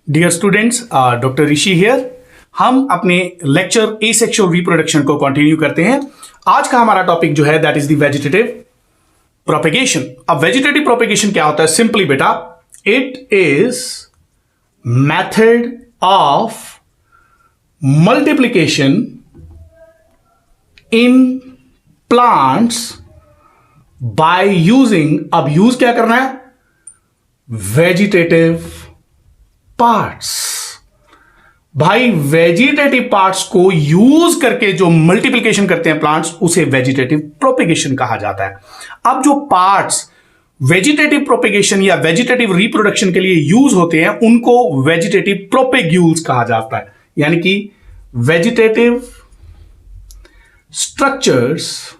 Dear students, doctor Rishi here. हम अपने lecture asexual reproduction को कंटिन्यू करते हैं। आज का हमारा टॉपिक जो है that is the vegetative propagation. अब वेजिटेटिव प्रोपेगेशन क्या होता है? सिंपली बेटा, it is method of multiplication in plants by using, अब यूज क्या करना है? Vegetative parts. भाई वेजिटेटिव पार्ट्स को यूज करके जो मल्टीप्लिकेशन करते हैं प्लांट्स, उसे वेजिटेटिव प्रोपेगेशन कहा जाता है। अब जो पार्ट्स वेजिटेटिव प्रोपेगेशन या वेजिटेटिव रिप्रोडक्शन के लिए यूज होते हैं उनको वेजिटेटिव प्रोपेग्यूल्स कहा जाता है। यानी कि vegetative structures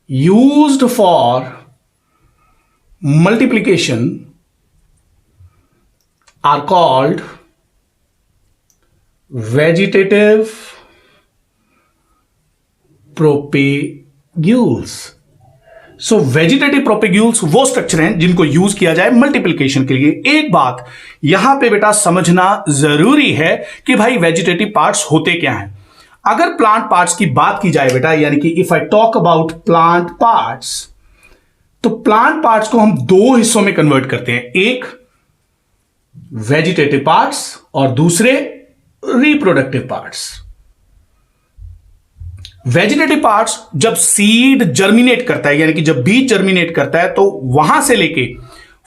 used for multiplication are called vegetative propagules. So vegetative propagules वो स्ट्रक्चर हैं जिनको यूज किया जाए मल्टीप्लिकेशन के लिए। एक बात यहां पे बेटा समझना जरूरी है कि भाई वेजिटेटिव पार्ट्स होते क्या हैं। अगर प्लांट पार्ट्स की बात की जाए बेटा, यानी कि if I talk about plant parts, तो प्लांट पार्ट्स को हम दो हिस्सों में कन्वर्ट करते हैं, एक वेजिटेटिव पार्ट्स और दूसरे रिप्रोडक्टिव पार्ट्स। वेजिटेटिव पार्ट्स जब सीड जर्मिनेट करता है, यानी कि जब बीज जर्मिनेट करता है, तो वहां से लेके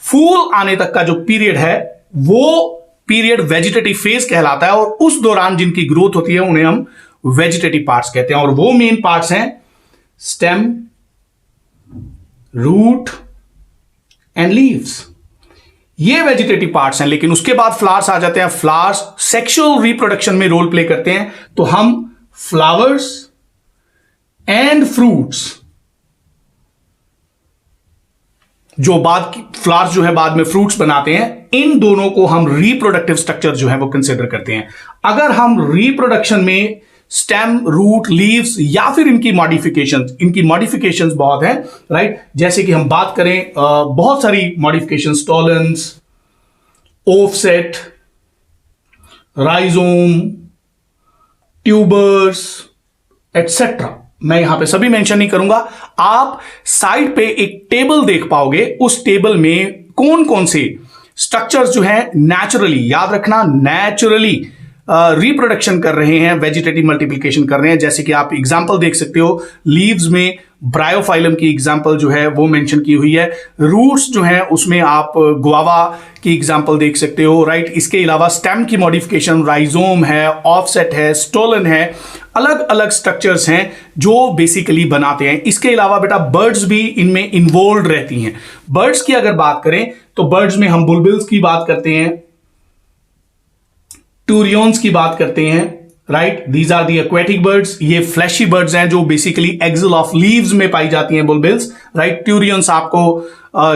फूल आने तक का जो पीरियड है वो पीरियड वेजिटेटिव फेज कहलाता है। और उस दौरान जिनकी ग्रोथ होती है उन्हें हम वेजिटेटिव पार्ट्स कहते हैं। और वो मेन पार्ट्स हैं स्टेम, रूट एंड लीव्स। ये वेजिटेटिव पार्ट्स हैं। लेकिन उसके बाद फ्लावर्स आ जाते हैं। फ्लावर्स सेक्सुअल रिप्रोडक्शन में रोल प्ले करते हैं। तो हम फ्लावर्स एंड फ्रूट्स, जो बाद की फ्लावर्स जो है बाद में फ्रूट्स बनाते हैं, इन दोनों को हम रिप्रोडक्टिव स्ट्रक्चर जो है वो कंसिडर करते हैं। अगर हम रिप्रोडक्शन में स्टेम, रूट, लीव्स या फिर इनकी मॉडिफिकेशंस बहुत हैं, राइट। जैसे कि हम बात करें बहुत सारी modification, stolons, offset, rhizome, tubers etcetera, मैं यहां पे सभी मेंशन नहीं करूंगा। आप साइड पे एक टेबल देख पाओगे, उस टेबल में कौन कौन से स्ट्रक्चर्स जो है नेचुरली, याद रखना, नेचुरली रिप्रोडक्शन कर रहे हैं, वेजिटेटिव मल्टीप्लिकेशन कर रहे हैं। जैसे कि आप एग्जांपल देख सकते हो, लीव्स में ब्रायोफाइलम की एग्जांपल जो है वो मेंशन की हुई है। रूट्स जो है उसमें आप गुआवा की एग्जांपल देख सकते हो, राइट। इसके अलावा स्टेम की मॉडिफिकेशन, राइजोम है, ऑफसेट है, स्टोलन है, अलग अलग स्ट्रक्चर्स हैं जो बेसिकली बनाते हैं। इसके अलावा बेटा बर्ड्स भी इनमें इन्वॉल्व रहती हैं। बर्ड्स की अगर बात करें तो बर्ड्स में हम बुलबिल्स की बात करते हैं, टूरियंस की बात करते हैं, right. These are the aquatic birds. ये फ्लैशी बर्ड्स हैं जो बेसिकली एक्सिल ऑफ लीव्स में पाई जाती हैं, बुलबिल्स, राइट। टूरियंस आपको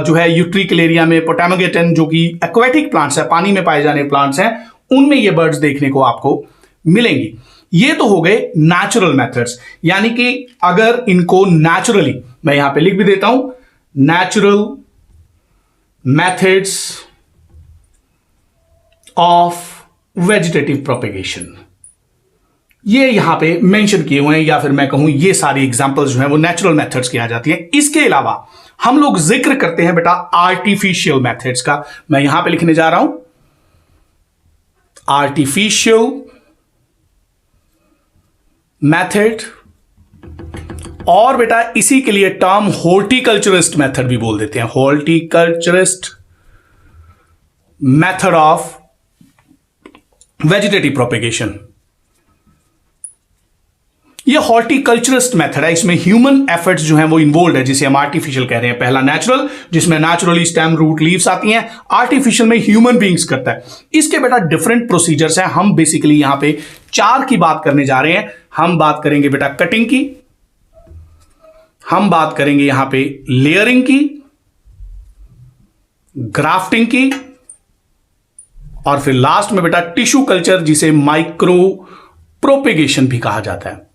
जो है यूट्रिकलेरिया में, पोटामोगेटन जो कि एक्वेटिक प्लांट्स है, पानी में पाए जाने प्लांट्स हैं, उनमें ये बर्ड्स देखने को आपको मिलेंगी। ये तो हो गए नेचुरल मेथड्स, यानी कि अगर इनको नेचुरली, मैं यहां पे लिख भी देता हूं, natural methods of vegetative propagation, ये यहां पे मेंशन किए हुए हैं, या फिर मैं कहूं ये सारी एग्जांपल्स जो हैं वो नेचुरल मेथड्स की आ जाती हैं। इसके अलावा हम लोग जिक्र करते हैं बेटा आर्टिफिशियल मेथड्स का। मैं यहां पे लिखने जा रहा हूं आर्टिफिशियल मेथड, और बेटा इसी के लिए टर्म हॉर्टिकल्चरिस्ट मेथड भी बोल देते हैं, horticulturist method of vegetative propagation. ये हॉर्टिकल्चरिस्ट मेथड है, इसमें ह्यूमन एफर्ट्स जो हैं वो इन्वॉल्व है, जिसे हम आर्टिफिशियल कह रहे हैं। पहला नेचुरल, जिसमें नेचुरली स्टेम, रूट, लीव्स आती हैं। आर्टिफिशियल में ह्यूमन बीइंग्स करता है। इसके बेटा डिफरेंट प्रोसीजर्स हैं। हम बेसिकली यहां पे 4 की बात करने जा रहे हैं। हम बात करेंगे बेटा कटिंग की, हम बात करेंगे यहां पे लेयरिंग की, ग्राफ्टिंग की, और फिर लास्ट में बेटा टिश्यू कल्चर, जिसे माइक्रो प्रोपेगेशन भी कहा जाता है।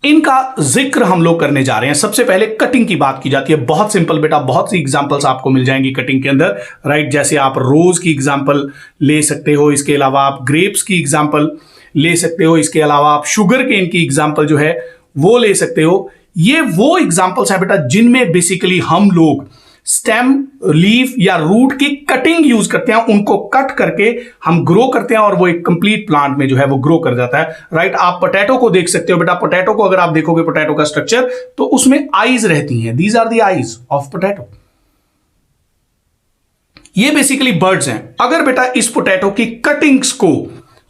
इनका जिक्र हम लोग करने जा रहे हैं। सबसे पहले कटिंग की बात की जाती है। बहुत सिंपल बेटा, बहुत सी एग्जांपल्स आपको मिल जाएंगी कटिंग के अंदर, राइट। जैसे आप रोज की एग्जांपल ले सकते हो, इसके अलावा आप ग्रेप्स की एग्जांपल ले सकते हो, इसके अलावा आप शुगर केन की एग्जांपल जो है वो ले सकते हो। ये वो एग्जांपल्स हैं बेटा जिनमें बेसिकली हम लोग स्टेम, लीफ या रूट की कटिंग यूज करते हैं। उनको कट करके हम ग्रो करते हैं और वो एक कंप्लीट प्लांट में जो है वो ग्रो कर जाता है, राइट। आप पोटैटो को देख सकते हो बेटा। पोटैटो को अगर आप देखोगे, पोटैटो का स्ट्रक्चर, तो उसमें आईज रहती हैं। These are the eyes of potato. ये बेसिकली बर्ड्स हैं। अगर बेटा इस पोटैटो की कटिंग्स को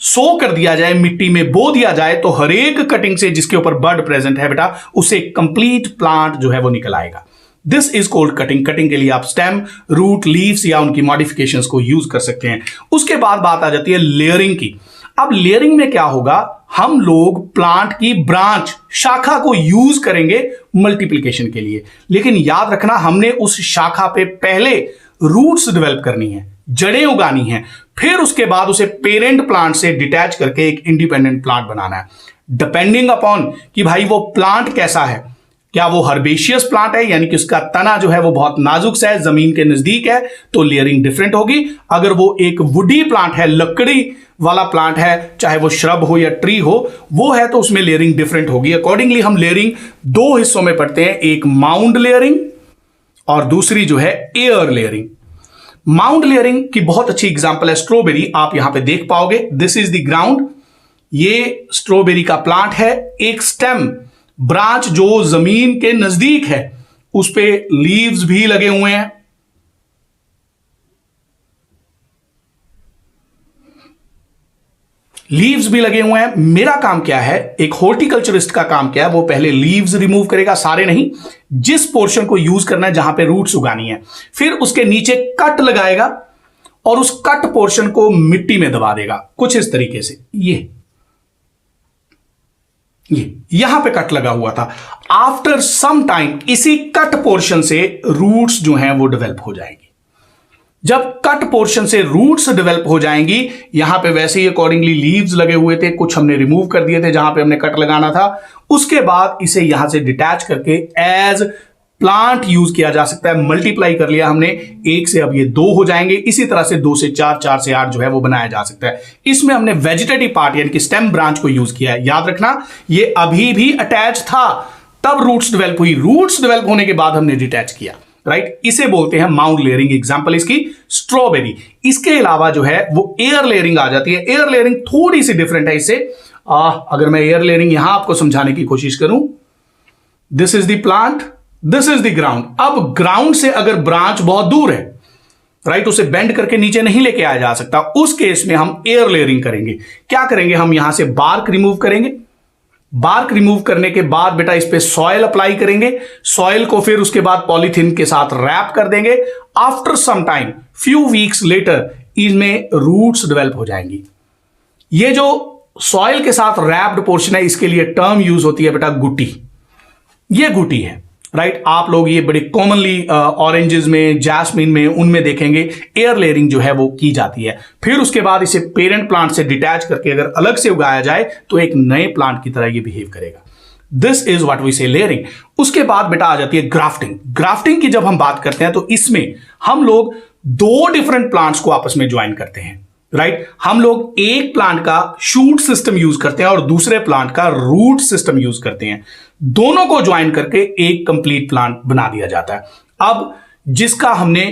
सो कर दिया जाए, मिट्टी में बो दिया जाए, तो हर एक कटिंग से जिसके ऊपर बर्ड प्रेजेंट है बेटा, उसे कंप्लीट प्लांट जो है वो निकल आएगा। This is called cutting. Cutting के लिए आप स्टेम, रूट, लीव्स या उनकी मॉडिफिकेशंस को यूज कर सकते हैं। उसके बाद बात आ जाती है लेयरिंग की। अब लेयरिंग में क्या होगा, हम लोग प्लांट की ब्रांच, शाखा को यूज करेंगे मल्टीप्लिकेशन के लिए। लेकिन याद रखना, हमने उस शाखा पे पहले रूट्स डेवलप करनी है, जड़ें उगानी है, फिर उसके बाद उसे पेरेंट प्लांट से डिटैच करके एक इंडिपेंडेंट प्लांट बनाना है। डिपेंडिंग अपॉन कि भाई वो प्लांट कैसा है, क्या वो हर्बेशियस प्लांट है, यानी कि उसका तना जो है वो बहुत नाजुक सा है, जमीन के नजदीक है, तो लेयरिंग डिफरेंट होगी। अगर वो एक वुडी प्लांट है, लकड़ी वाला प्लांट है, चाहे वो श्रब हो या ट्री हो, वो है, तो उसमें लेयरिंग डिफरेंट होगी। अकॉर्डिंगली हम लेयरिंग दो हिस्सों में पढ़ते हैं, एक माउंड लेयरिंग और दूसरी जो है एयर लेयरिंग। माउंड लेयरिंग की बहुत अच्छी एग्जांपल है स्ट्रॉबेरी। आप यहां पे देख पाओगे, दिस इज द ग्राउंड। ये स्ट्रॉबेरी का प्लांट है। एक स्टेम, ब्रांच जो जमीन के नजदीक है, उस पे लीव्स भी लगे हुए हैं। लीव्स भी लगे हुए हैं। मेरा काम क्या है, एक हॉर्टिकल्चरिस्ट का काम क्या है, वो पहले लीव्स रिमूव करेगा, सारे नहीं, जिस पोर्शन को यूज करना है जहां पे रूट्स उगानी है, फिर उसके नीचे कट लगाएगा और उस कट पोर्शन को मिट्टी में दबा देगा, कुछ इस तरीके से। ये यहां पे कट लगा हुआ था। आफ्टर सम टाइम इसी कट पोर्शन से रूट्स जो हैं वो डेवलप हो जाएंगी। जब कट पोर्शन से रूट्स डेवलप हो जाएंगी, यहां पे वैसे ही अकॉर्डिंगली लीव्स लगे हुए थे, कुछ हमने रिमूव कर दिए थे जहां पे हमने कट लगाना था। उसके बाद इसे यहां से डिटैच करके एज प्लांट यूज किया जा सकता है। मल्टीप्लाई कर लिया हमने, एक से अब ये दो हो जाएंगे। इसी तरह से 2 से 4, 4 से 8 जो है वो बनाया जा सकता है। इसमें हमने वेजिटेटिव पार्ट यानी कि स्टेम ब्रांच को यूज किया है। याद रखना, ये अभी भी अटैच था, तब रूट्स डेवलप हुई। रूट्स डेवलप होने के बाद हमने डिटैच किया, राइट। इसे बोलते हैं माउंड लेयरिंग। एग्जांपल इसकी स्ट्रॉबेरी। इसके अलावा जो है वो एयर लेयरिंग आ जाती है। एयर लेयरिंग थोड़ी सी डिफरेंट है इससे। अगर मैं एयर लेयरिंग यहां आपको समझाने की कोशिश करूं, this is the plant, this is the ground. अब ग्राउंड से अगर ब्रांच बहुत दूर है, राइट, उसे बेंड करके नीचे नहीं लेके आया जा सकता, उस केस में हम एयर लेयरिंग करेंगे। क्या करेंगे, हम यहां से बार्क रिमूव करेंगे। बार्क रिमूव करने के बाद बेटा इस पे सॉइल अप्लाई करेंगे। सॉइल को फिर उसके बाद पॉलीथीन के साथ रैप कर देंगे। After some time, few weeks later, इसमें रूट्स डेवलप हो जाएंगी। ये जो सॉइल के साथ रैप्ड पोर्शन है, इसके लिए टर्म यूज होती है बेटा गुटी। ये गुटी है, राइट। आप लोग ये बड़े कॉमनली ऑरेंजेस में, जैस्मिन में, उनमें देखेंगे एयर लेयरिंग जो है वो की जाती है। फिर उसके बाद इसे पेरेंट प्लांट से डिटैच करके अगर अलग से उगाया जाए तो एक नए प्लांट की तरह ये बिहेव करेगा। दिस इज व्हाट वी से लेयरिंग। उसके बाद बेटा आ जाती है ग्राफ्टिंग। ग्राफ्टिंग की जब हम बात करते हैं तो इसमें हम लोग 2 डिफरेंट प्लांट्स को आपस में ज्वाइन करते हैं, राइट। हम लोग एक प्लांट का शूट सिस्टम यूज करते हैं और दूसरे प्लांट का रूट सिस्टम यूज करते हैं। दोनों को ज्वाइन करके एक कंप्लीट प्लांट बना दिया जाता है। अब जिसका हमने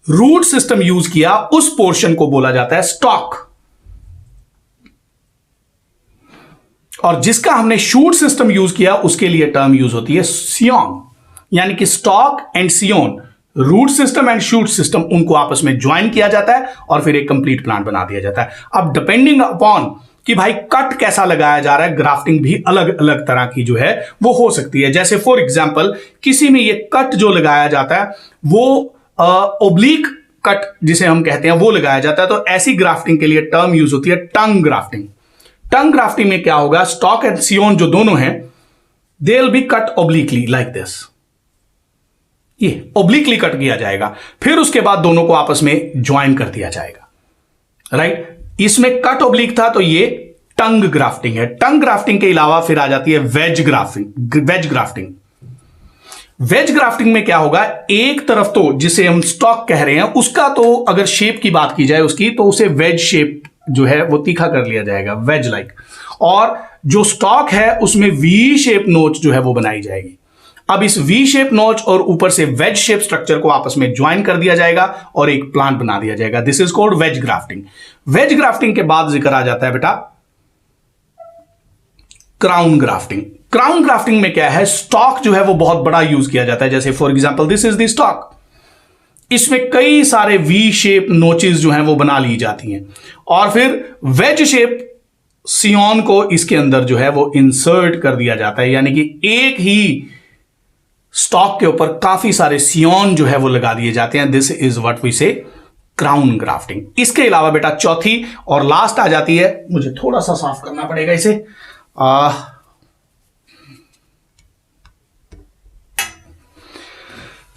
रूट सिस्टम यूज किया, उस पोर्शन को बोला जाता है स्टॉक, और जिसका हमने शूट सिस्टम यूज किया उसके लिए टर्म यूज होती है सियोन। यानी कि stock and scion, root system and shoot system, उनको आपस में ज्वाइन किया जाता है और फिर एक कंप्लीट प्लांट बना दिया जाता है। अब डिपेंडिंग अपॉन कि भाई कट कैसा लगाया जा रहा है, ग्राफ्टिंग भी अलग अलग तरह की जो है वो हो सकती है। जैसे फॉर एग्जांपल, किसी में ये कट जो लगाया जाता है वो ओब्लिक कट जिसे हम कहते हैं वो लगाया जाता है। तो ऐसी ग्राफ्टिंग के लिए टर्म यूज होती है टंग ग्राफ्टिंग। टंग ग्राफ्टिंग में क्या होगा, स्टॉक एंड सियोन जो दोनों हैं, they will be cut obliquely like this. ये ओब्लिकली कट किया जाएगा, फिर उसके बाद दोनों को आपस में ज्वाइन कर दिया जाएगा, राइट। इसमें कट ओब्लिक था तो ये टंग ग्राफ्टिंग है। टंग ग्राफ्टिंग के अलावा फिर आ जाती है वेज ग्राफ्टिंग। वेज ग्राफ्टिंग में क्या होगा, एक तरफ तो जिसे हम स्टॉक कह रहे हैं उसका तो अगर शेप की बात की जाए उसकी, तो उसे वेज शेप जो है वो तीखा कर लिया जाएगा, वेज लाइक, और जो स्टॉक है उसमें वी शेप नोच जो है वो बनाई जाएगी। अब इस वी शेप नोच और ऊपर से वेज शेप स्ट्रक्चर को आपस में ज्वाइन कर दिया जाएगा और एक प्लांट बना दिया जाएगा। This is called veg grafting. Veg grafting के बाद जिक्र आ जाता है बेटा क्राउन ग्राफ्टिंग। क्राउन ग्राफ्टिंग में क्या है, स्टॉक जो है वो बहुत बड़ा यूज किया जाता है। जैसे for example this is the stock, इसमें कई सारे वी शेप नोचेस जो हैं वो बना ली जाती हैं और फिर वेज शेप सियोन को इसके अंदर जो है वो इंसर्ट कर दिया जाता है, यानी कि एक ही स्टॉक के ऊपर काफी सारे सियोन जो है वो लगा दिए जाते हैं। दिस इज व्हाट वी से क्राउन ग्राफ्टिंग। इसके अलावा बेटा चौथी और लास्ट आ जाती है, मुझे थोड़ा सा साफ करना पड़ेगा इसे,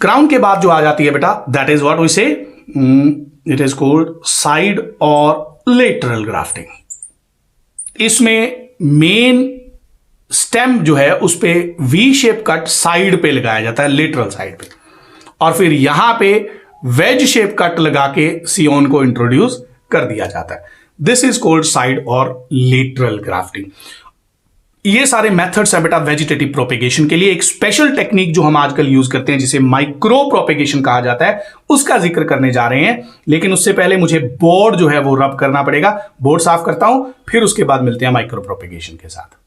क्राउन के बाद जो आ जाती है बेटा दैट इज व्हाट वी से इट इज कॉल्ड साइड और लेटरल ग्राफ्टिंग। इसमें मेन स्टेम जो है उस पे वी शेप कट साइड पे लगाया जाता है, लेटरल साइड पे, और फिर यहां पे वेज शेप कट लगा के सियोन को इंट्रोड्यूस कर दिया जाता है। दिस इज कॉल्ड साइड और लेटरल ग्राफ्टिंग। ये सारे मेथड्स हैं बेटा वेजिटेटिव प्रोपेगेशन के लिए। एक स्पेशल टेक्निक जो हम आजकल यूज करते हैं जिसे माइक्रो प्रोपेगेशन कहा जाता है, उसका जिक्र करने जा रहे हैं, लेकिन उससे पहले मुझे बोर्ड जो है वो रब करना पड़ेगा। बोर्ड साफ करता हूं, फिर उसके बाद मिलते हैं माइक्रो प्रोपेगेशन के साथ।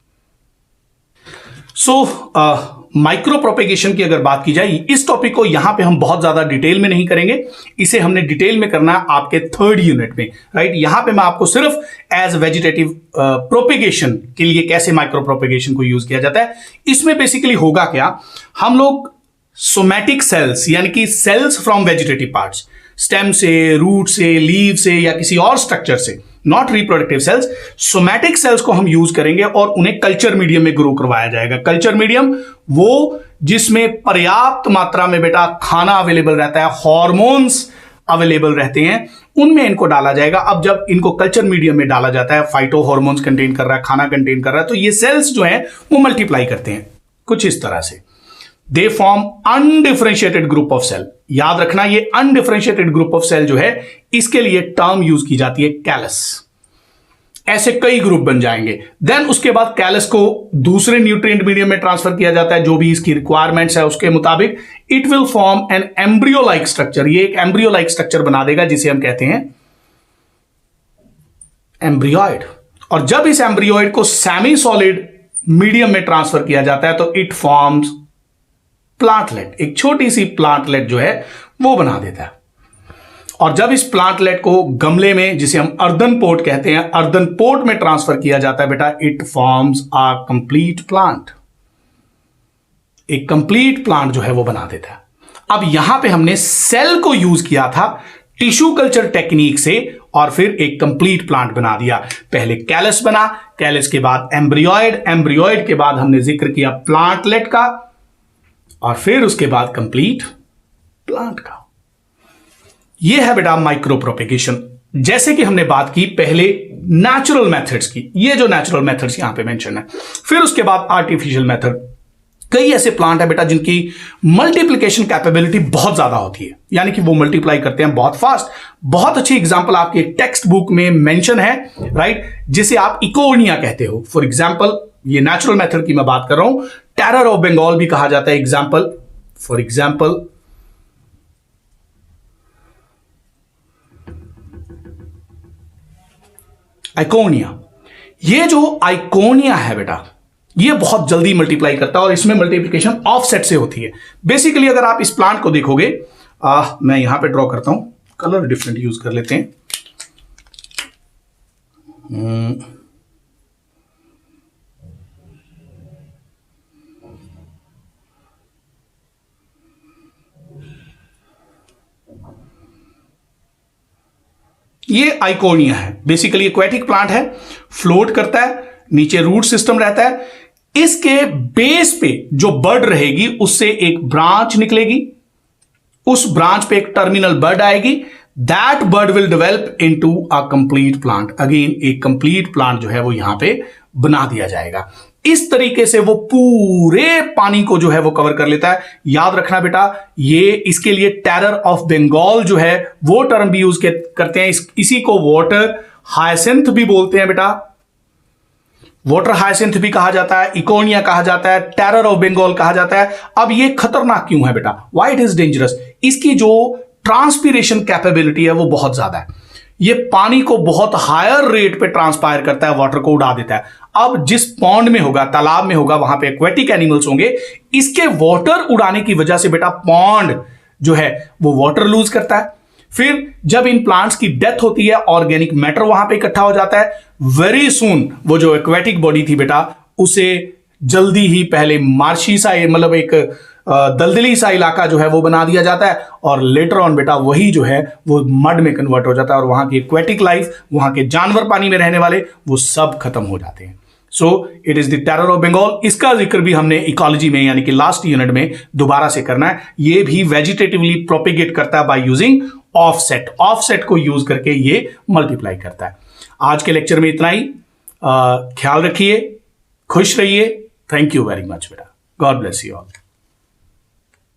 माइक्रो प्रोपेगेशन की अगर बात की जाए, इस टॉपिक को यहां पे हम बहुत ज्यादा डिटेल में नहीं करेंगे, इसे हमने डिटेल में करना है आपके थर्ड यूनिट में, राइट। यहां पे मैं आपको सिर्फ एज वेजिटेटिव प्रोपेगेशन के लिए कैसे माइक्रो प्रोपेगेशन को यूज किया जाता है, इसमें बेसिकली होगा क्या, हम लोग सोमैटिक सेल्स यानी कि cells from vegetative parts, stem से, रूट से, लीव से या किसी और स्ट्रक्चर से, not reproductive cells, somatic cells को हम यूज करेंगे और उन्हें कल्चर मीडियम में ग्रो करवाया जाएगा। कल्चर मीडियम वो जिसमें पर्याप्त मात्रा में बेटा खाना अवेलेबल रहता है, हॉर्मोन्स अवेलेबल रहते हैं, उनमें इनको डाला जाएगा। अब जब इनको कल्चर मीडियम में डाला जाता है, फाइटो हॉर्मोन्स कंटेन कर रहा है, खाना कंटेन कर रहा है, तो ये सेल्स जो है वो मल्टीप्लाई करते हैं कुछ इस तरह से। They form undifferentiated group of cell. याद रखना, ये अनडिफरेंशिएटेड ग्रुप ऑफ सेल जो है इसके लिए टर्म यूज की जाती है कैलस। ऐसे कई ग्रुप बन जाएंगे। देन उसके बाद कैलस को दूसरे न्यूट्रिएंट मीडियम में ट्रांसफर किया जाता है जो भी इसकी रिक्वायरमेंट्स है उसके मुताबिक। It will form an embryo like structure. ये एक एम्ब्रियो लाइक स्ट्रक्चर बना देगा जिसे हम कहते हैं एम्ब्रियोइड। और जब इस एम्ब्रियोइड को सेमी सॉलिड मीडियम में ट्रांसफर किया जाता है तो इट फॉर्म्स प्लांटलेट। एक छोटी सी प्लांटलेट जो है वो बना देता है। और जब इस प्लांटलेट को गमले में, जिसे हम अर्दन पोट कहते हैं, अर्दन पोट में ट्रांसफर किया जाता है बेटा, it forms a complete plant. एक कंप्लीट प्लांट जो है वो बना देता है। अब यहां पे हमने सेल को यूज किया था टिश्यू कल्चर टेक्निक से और फिर एक कंप्लीट प्लांट बना दिया। पहले कैलस बना, कैलस के बाद एम्ब्रियोइड, एम्ब्रियोइड के बाद हमने जिक्र किया प्लांटलेट का और फिर उसके बाद कंप्लीट प्लांट का। यह है बेटा माइक्रो प्रोपेगेशन। जैसे कि हमने बात की पहले नेचुरल मेथड्स की, ये जो नेचुरल मेथड्स यहां पे मेंशन है, फिर उसके बाद आर्टिफिशियल मेथड। कई ऐसे प्लांट है बेटा जिनकी मल्टीप्लिकेशन कैपेबिलिटी बहुत ज्यादा होती है, यानी कि वो मल्टीप्लाई करते हैं बहुत फास्ट। बहुत अच्छी एग्जांपल आपकी एक टेक्स्ट बुक में मेंशन है, राइट, जिसे आप इकोनिया कहते हो। फॉर एग्जांपल, ये नेचुरल मेथड की मैं बात कर रहा हूं। टेरर ऑफ बंगाल भी कहा जाता है एग्जांपल। For example, आइकोनिया। ये जो आइकोनिया है बेटा, ये बहुत जल्दी मल्टीप्लाई करता है और इसमें मल्टीप्लिकेशन ऑफसेट से होती है। बेसिकली अगर आप इस प्लांट को देखोगे, मैं यहां पे ड्रॉ करता हूं, कलर डिफरेंट यूज कर लेते हैं। ये आइकोनिया है। बेसिकली एक्वेटिक प्लांट है, फ्लोट करता है, नीचे रूट सिस्टम रहता है। इसके बेस पे जो बड रहेगी उससे एक ब्रांच निकलेगी, उस ब्रांच पे एक टर्मिनल बड आएगी, that bird will develop into a complete plant. Again एक कंप्लीट प्लांट जो है वो यहां पे बना दिया जाएगा। इस तरीके से वो पूरे पानी को जो है वो कवर कर लेता है। याद रखना बेटा, ये इसके लिए टेरर ऑफ बंगाल जो है वो टर्म भी यूज करते हैं। इसी को वाटर हायसिंथ भी बोलते हैं बेटा, वाटर हायसिंथ भी कहा जाता है, इकोनिया कहा जाता है, टेरर ऑफ बंगाल कहा जाता है। अब ये खतरनाक क्यों है बेटा, व्हाई इट इज डेंजरस? इसकी जो ट्रांसपीरेशन कैपेबिलिटी है वो बहुत ज्यादा है। ये पानी को बहुत हायर रेट पे ट्रांसपायर करता है, वाटर को उड़ा देता है। अब जिस पॉन्ड में होगा, तालाब में होगा, वहां पे एक्वेटिक एनिमल्स होंगे, इसके वाटर उड़ाने की वजह से बेटा पॉन्ड जो है वो वाटर लूज करता है। फिर जब इन प्लांट्स की डेथ होती है, ऑर्गेनिक मैटर वहां पे इकट्ठा हो जाता है। वेरी सून वो जो एक्वेटिक बॉडी थी बेटा, उसे जल्दी ही पहले मार्शी सा, मतलब एक दलदली सा इलाका जो है वो बना दिया जाता है, और लेटर ऑन बेटा वही जो है वो मड में कन्वर्ट हो जाता है, और वहां की एक्वेटिक लाइफ, वहां के जानवर पानी में रहने वाले, वो सब खत्म हो जाते हैं। So it is the terror of Bengal. इसका जिक्र भी हमने इकोलॉजी में यानी कि लास्ट यूनिट में दोबारा से करना है। ये भी वेजिटेटिवली प्रोपेगेट करता है बाय यूजिंग ऑफसेट। ऑफसेट को यूज करके ये मल्टीप्लाई करता है। आज के लेक्चर में इतना ही। ख्याल रखिए, खुश रहिए। थैंक यू वेरी मच बेटा। God bless you all.